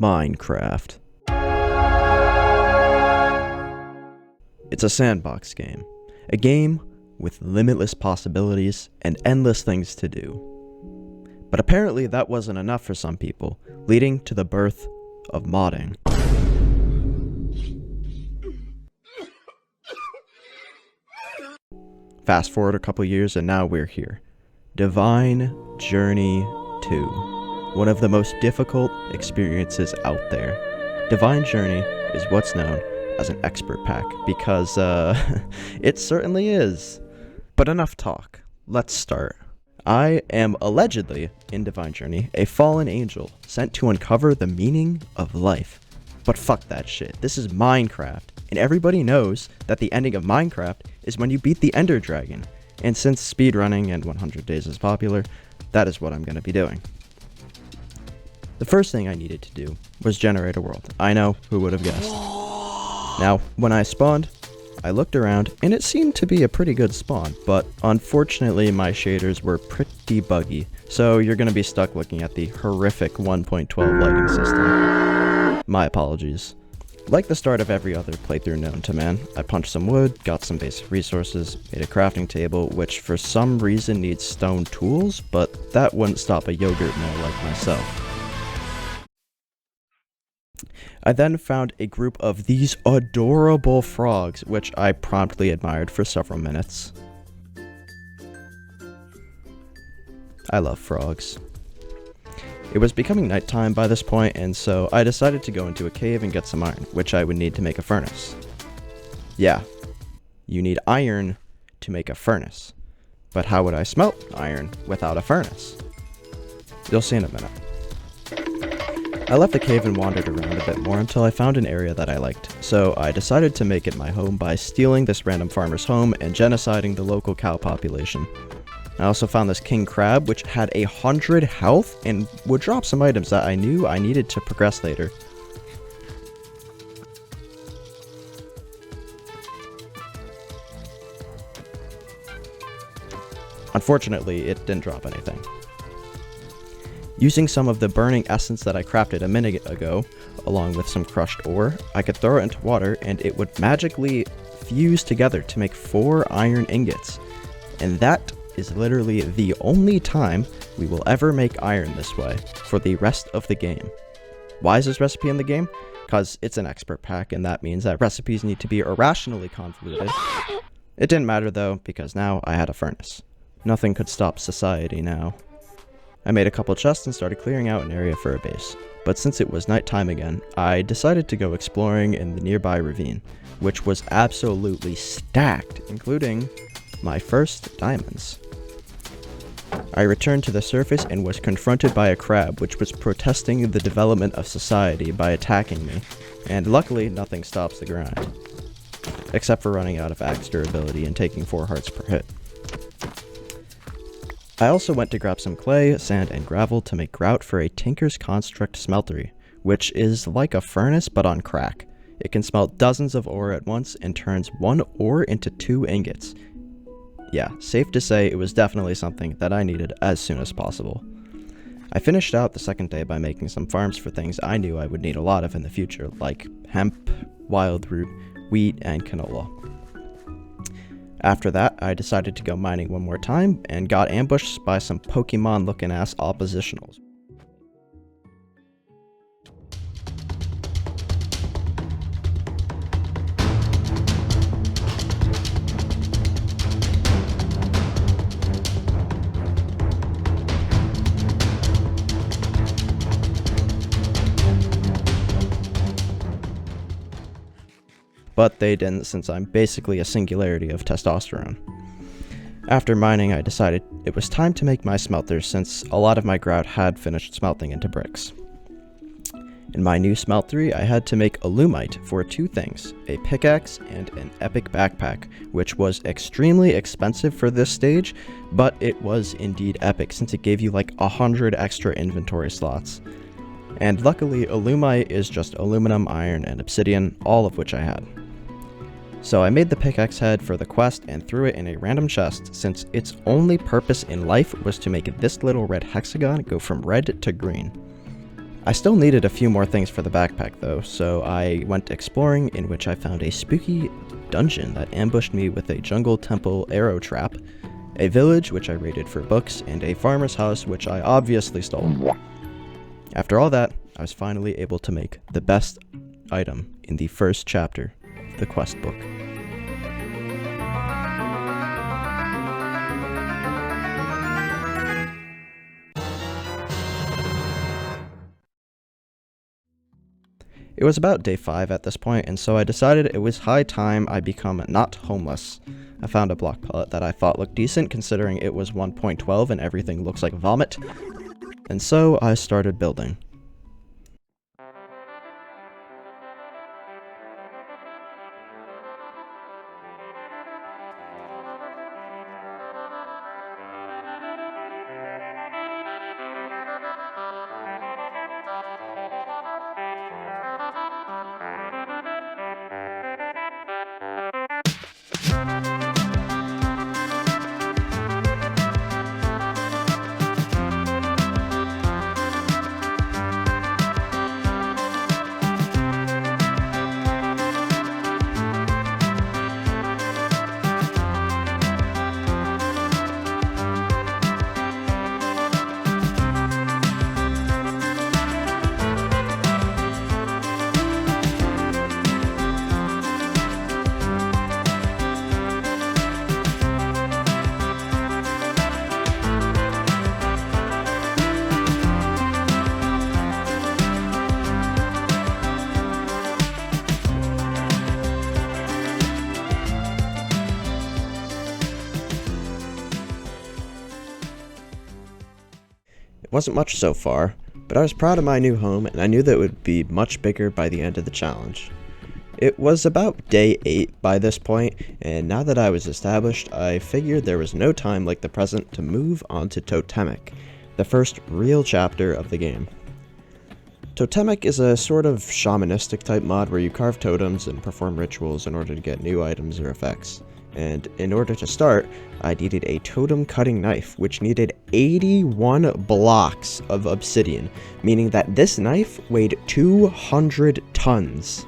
Minecraft. It's a sandbox game. A game with limitless possibilities and endless things to do. But apparently that wasn't enough for some people, leading to the birth of modding. Fast forward a couple years and now we're here. Divine Journey 2. One of the most difficult experiences out there. Divine Journey is what's known as an expert pack because, it certainly is. But enough talk. Let's start. I am allegedly, in Divine Journey, a fallen angel sent to uncover the meaning of life. But fuck that shit. This is Minecraft, and everybody knows that the ending of Minecraft is when you beat the Ender Dragon. And since speedrunning and 100 days is popular, that is what I'm going to be doing. The first thing I needed to do was generate a world. I know, who would have guessed? Now, when I spawned, I looked around, and it seemed to be a pretty good spawn, but unfortunately my shaders were pretty buggy, so you're going to be stuck looking at the horrific 1.12 lighting system. My apologies. Like the start of every other playthrough known to man, I punched some wood, got some basic resources, made a crafting table, which for some reason needs stone tools, but that wouldn't stop a yogurt mill like myself. I then found a group of these adorable frogs, which I promptly admired for several minutes. I love frogs. It was becoming nighttime by this point, and so I decided to go into a cave and get some iron, which I would need to make a furnace. Yeah, you need iron to make a furnace. But how would I smelt iron without a furnace? You'll see in a minute. I left the cave and wandered around a bit more until I found an area that I liked, so I decided to make it my home by stealing this random farmer's home and genociding the local cow population. I also found this king crab, which had 100 health and would drop some items that I knew I needed to progress later. Unfortunately, it didn't drop anything. Using some of the burning essence that I crafted a minute ago, along with some crushed ore, I could throw it into water and it would magically fuse together to make 4 iron ingots. And that is literally the only time we will ever make iron this way for the rest of the game. Why is this recipe in the game? Because it's an expert pack, and that means that recipes need to be irrationally convoluted. It didn't matter though, because now I had a furnace. Nothing could stop society now. I made a couple chests and started clearing out an area for a base. But since it was nighttime again, I decided to go exploring in the nearby ravine, which was absolutely stacked, including my first diamonds. I returned to the surface and was confronted by a crab which was protesting the development of society by attacking me, and luckily nothing stops the grind. Except for running out of axe durability and taking 4 hearts per hit. I also went to grab some clay, sand, and gravel to make grout for a Tinker's Construct smeltery, which is like a furnace but on crack. It can smelt dozens of ore at once and turns 1 ore into 2 ingots. Yeah, safe to say it was definitely something that I needed as soon as possible. I finished out the second day by making some farms for things I knew I would need a lot of in the future, like hemp, wild root, wheat, and canola. After that, I decided to go mining one more time, and got ambushed by some Pokemon-looking ass oppositionals. But they didn't, since I'm basically a singularity of testosterone. After mining, I decided it was time to make my smelters, since a lot of my grout had finished smelting into bricks. In my new smeltery, I had to make alumite for 2 things, a pickaxe and an epic backpack, which was extremely expensive for this stage, but it was indeed epic since it gave you like 100 extra inventory slots. And luckily, alumite is just aluminum, iron, and obsidian, all of which I had. So I made the pickaxe head for the quest and threw it in a random chest, since its only purpose in life was to make this little red hexagon go from red to green. I still needed a few more things for the backpack though, so I went exploring, in which I found a spooky dungeon that ambushed me with a jungle temple arrow trap, a village which I raided for books, and a farmer's house which I obviously stole. After all that, I was finally able to make the best item in the first chapter of the quest book. It was about day 5 at this point, and so I decided it was high time I become not homeless. I found a block pallet that I thought looked decent considering it was 1.12 and everything looks like vomit, and so I started building. It wasn't much so far, but I was proud of my new home and I knew that it would be much bigger by the end of the challenge. It was about day 8 by this point, and now that I was established, I figured there was no time like the present to move on to Totemic, the first real chapter of the game. Totemic is a sort of shamanistic type mod where you carve totems and perform rituals in order to get new items or effects. And in order to start, I needed a totem cutting knife, which needed 81 blocks of obsidian, meaning that this knife weighed 200 tons.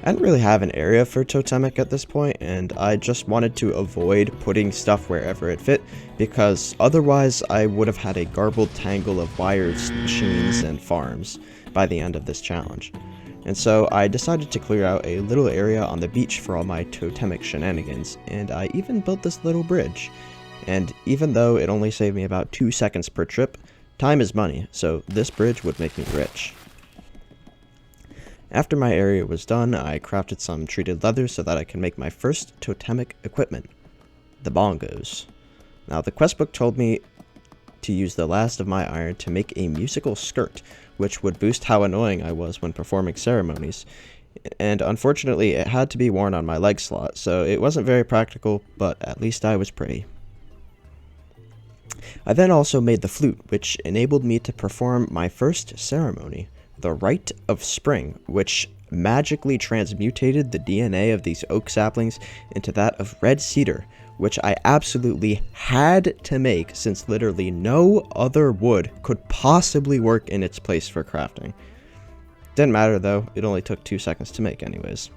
I didn't really have an area for Totemic at this point, and I just wanted to avoid putting stuff wherever it fit, because otherwise I would have had a garbled tangle of wires, machines, and farms by the end of this challenge. And so I decided to clear out a little area on the beach for all my totemic shenanigans, and I even built this little bridge. And even though it only saved me about 2 seconds per trip, time is money, so this bridge would make me rich. After my area was done, I crafted some treated leather so that I can make my first totemic equipment, the bongos. Now the questbook told me to use the last of my iron to make a musical skirt, which would boost how annoying I was when performing ceremonies, and unfortunately it had to be worn on my leg slot, so it wasn't very practical, but at least I was pretty. I then also made the flute, which enabled me to perform my first ceremony, the Rite of Spring, which magically transmutated the DNA of these oak saplings into that of red cedar, which I absolutely had to make since literally no other wood could possibly work in its place for crafting. Didn't matter though, it only took 2 seconds to make anyways.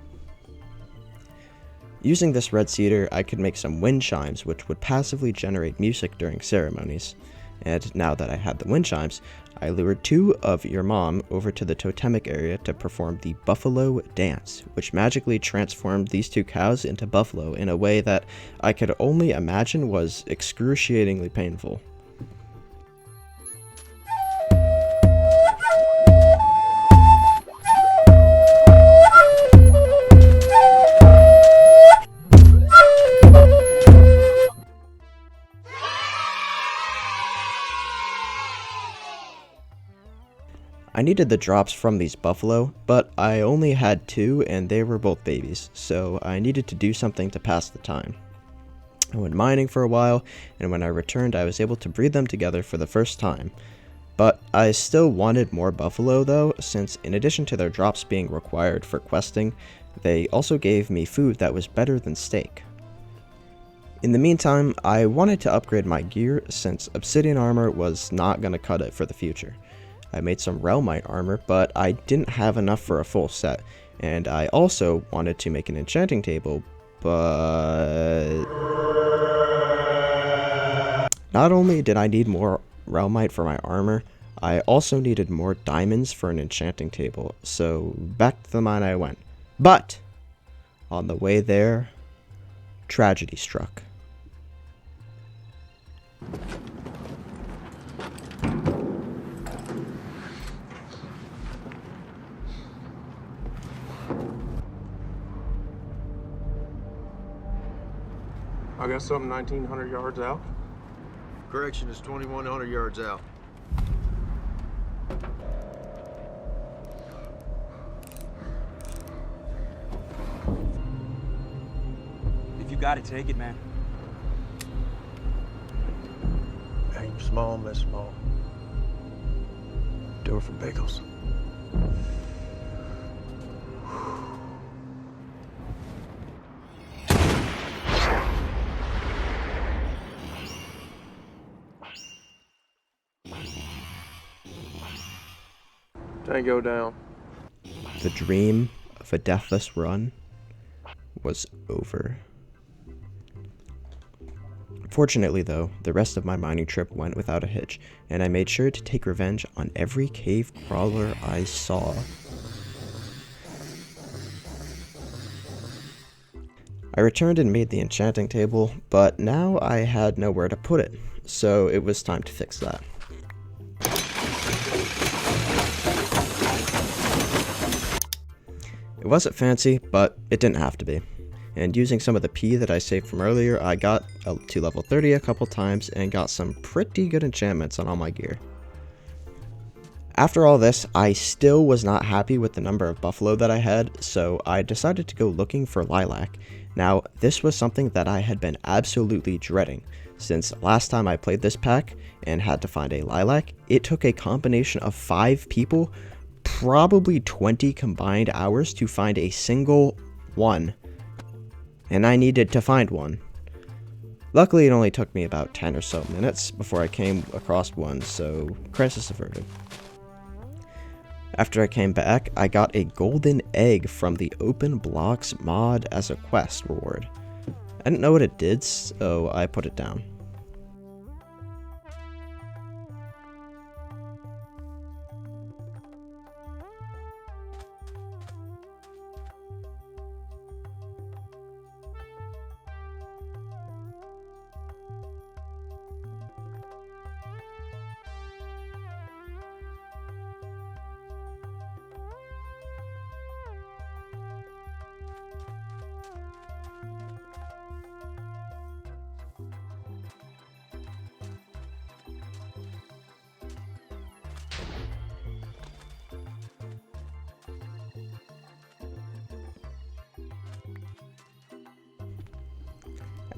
Using this red cedar, I could make some wind chimes which would passively generate music during ceremonies. And now that I had the wind chimes, I lured 2 of your mom over to the totemic area to perform the buffalo dance, which magically transformed these 2 cows into buffalo in a way that I could only imagine was excruciatingly painful. I needed the drops from these buffalo, but I only had 2 and they were both babies, so I needed to do something to pass the time. I went mining for a while, and when I returned I was able to breed them together for the first time. But I still wanted more buffalo though, since in addition to their drops being required for questing, they also gave me food that was better than steak. In the meantime, I wanted to upgrade my gear since obsidian armor was not going to cut it for the future. I made some Realmite armor, but I didn't have enough for a full set. And I also wanted to make an enchanting table, but not only did I need more Realmite for my armor, I also needed more diamonds for an enchanting table, so back to the mine I went. But on the way there, tragedy struck. I got something 1,900 yards out. Correction is 2,100 yards out. If you got it, take it, man. Aim small, miss small. Do it for bagels. Tango down. The dream of a deathless run was over. Fortunately though, the rest of my mining trip went without a hitch, and I made sure to take revenge on every cave crawler I saw. I returned and made the enchanting table, but now I had nowhere to put it, so it was time to fix that. It wasn't fancy, but it didn't have to be. And using some of the P that I saved from earlier, I got to level 30 a couple times and got some pretty good enchantments on all my gear. After all this, I still was not happy with the number of buffalo that I had, so I decided to go looking for lilac. Now, this was something that I had been absolutely dreading, since last time I played this pack and had to find a lilac, it took a combination of 5 people, probably 20 combined hours to find a single one. And I needed to find one. Luckily, it only took me about 10 or so minutes before I came across one, so crisis averted. After I came back, I got a golden egg from the Open Blocks mod as a quest reward. I didn't know what it did, so I put it down.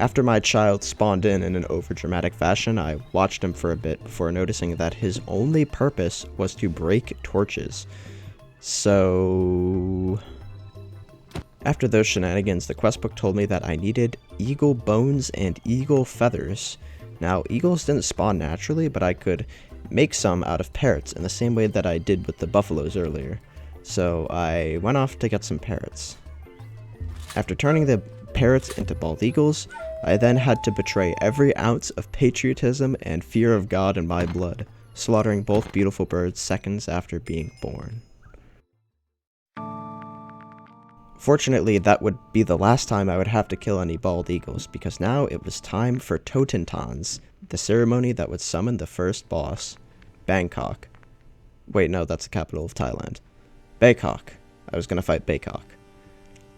After my child spawned in an overdramatic fashion, I watched him for a bit before noticing that his only purpose was to break torches. So after those shenanigans, the questbook told me that I needed eagle bones and eagle feathers. Now, eagles didn't spawn naturally, but I could make some out of parrots in the same way that I did with the buffaloes earlier. So I went off to get some parrots. After turning the parrots into bald eagles, I then had to betray every ounce of patriotism and fear of God in my blood, slaughtering both beautiful birds seconds after being born. Fortunately, that would be the last time I would have to kill any bald eagles, because now it was time for Totentans, the ceremony that would summon the first boss, Bangkok. Wait, no, that's the capital of Thailand. Bangkok. I was gonna fight Bangkok.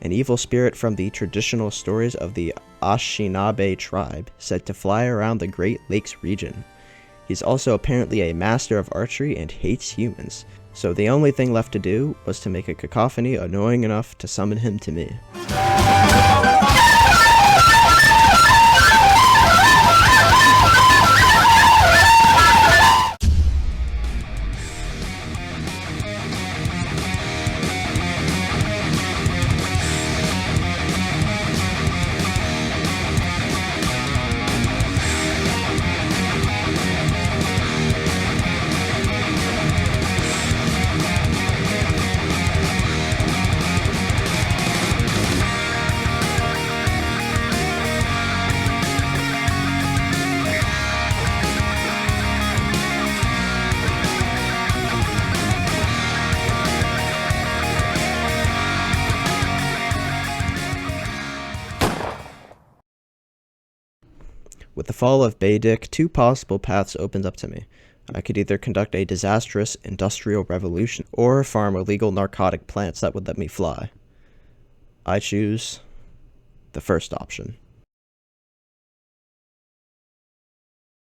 An evil spirit from the traditional stories of the Anishinaabe tribe, said to fly around the Great Lakes region. He's also apparently a master of archery and hates humans, so the only thing left to do was to make a cacophony annoying enough to summon him to me. With the fall of Baydick, two possible paths opened up to me. I could either conduct a disastrous industrial revolution or farm illegal narcotic plants that would let me fly. I choose the first option.